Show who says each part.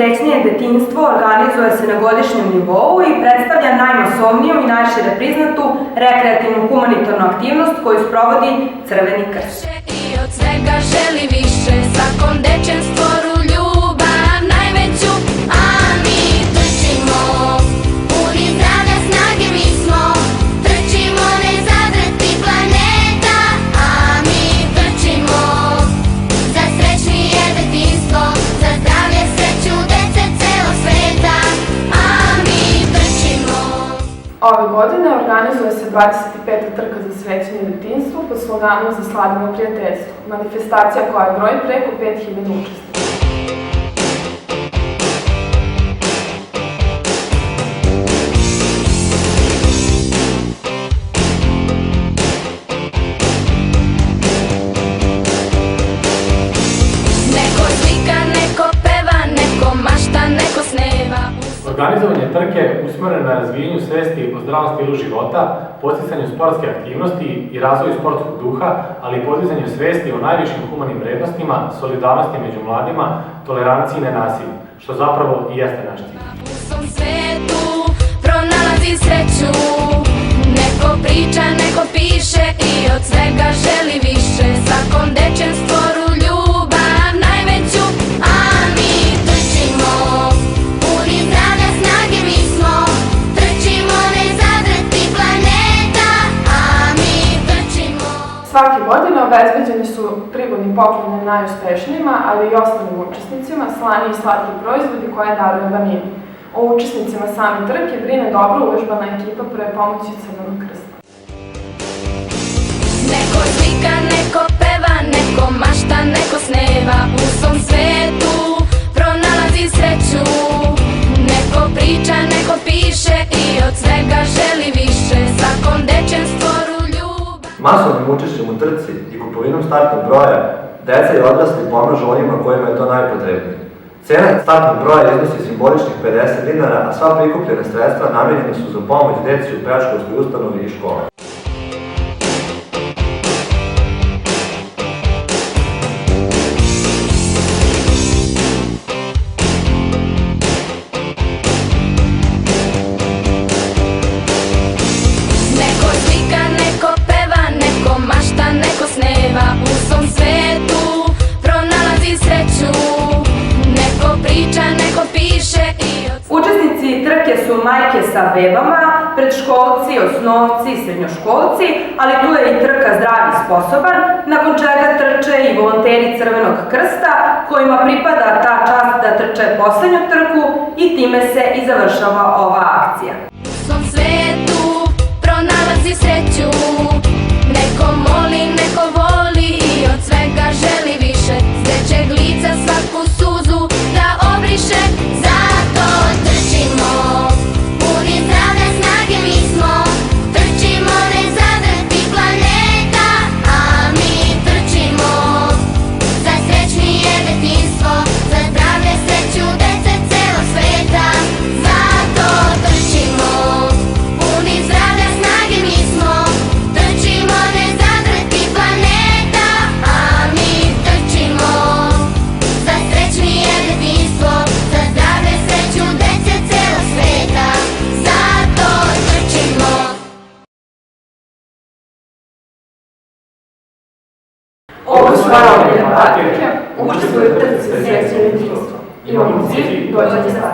Speaker 1: srećnije detinjstvo organizuje se na godišnjem nivou i predstavlja najmasovniju i najšire priznatu rekreativnu humanitarnu aktivnost koju sprovodi Crveni krst.
Speaker 2: I od svega želi više, svakom dečjem stvoru ljubav najveću, a mi trčimo, puni zdravlja snage mi smo, trčimo ne zadrti planeta, a mi trčimo, za srećnije detinjstvo, za zdravlje sreću dece celog sveta, a mi trčimo.
Speaker 3: Ove godine organizuje se 25. trka za srećnije detinjstvo pod sloganom Za slavimo prijateljstvo, manifestacija koja broji preko 5000 učesnika.
Speaker 2: Neko slika, neko peva, neko mašta, neko sneva.
Speaker 4: Organizovanje trke usmereno na razvijenju svesti o zdravom stilu života, podsticanju sportske aktivnosti i razvoju sportskog duha, ali i podizanju svesti o najvišim humanim vrednostima, solidarnosti među mladima, toleranciji i nenasilju, što zapravo i jeste naš cilj.
Speaker 2: U svom svetu pronalazi sreću, neko priča, neko piše i od svega želi više, svakom dečjem stvoru ljubav najveću, a mi trčimo, puni zdravlja snage mi smo, trčimo ne zadrti planeta, a mi trčimo.
Speaker 3: Svake godine obezbeđeni su prigodni pokloni najuspešnijima, ali i ostalim učesnicima, slani i slatki proizvodi koje daruje Banini. O učesnicima same trke brine dobro uvežbana ekipa Prve pomoći Crvenog krsta.
Speaker 2: Neko slika, neko peva, neko mašta, neko sneva. U svom svetu pronalazi sreću, neko priča, neko piše i od svega želi više, svakom dečjem stvoru ljubav.
Speaker 5: Masovnim učešćem u trci i kupovinom startnog broja, deca i odrasli pomažu onima kojima je to najpotrebnije. Cena startnog broja iznosi simboličnih 50 dinara, a sva prikupljena sredstva namenjena su za pomoć deci u predškolskoj ustanovi i škole.
Speaker 2: Neko slika, neko peva, neko mašta, neko sneva. U svom svetu pronalazi sreću, neko priča, neko piše i od...
Speaker 1: Učesnici trke su majke sa bebama, predškolci, osnovci i srednjoškolci, ali tu je i trka Zdrav i sposoban, nakon čega trče i volonteri Crvenog krsta, kojima pripada ta čast da trče poslednju trku i time se i završava ova akcija.
Speaker 2: U svom svetu pronalazi sreću, neko moli, neko voli i od svega želi više, s dečjeg lica svaku suzu da obriše, zato trčimo, puni zdravlja snage mi smo, trčimo ne zadrti planeta, a mi trčimo, za srećnije detinjstvo, za zdravlje sreću dece celog sveta, zato trčimo, puni zdravlja snage mi smo, trčimo ne zadrti planeta, a mi trčimo, za srećnije detinjstvo, za zdravlje sreću dece celog sveta, zato trčimo.
Speaker 1: Ovo su vaše trke, učestvuju u trci za srećnije detinjstvo. Imamo cilj, dođite sa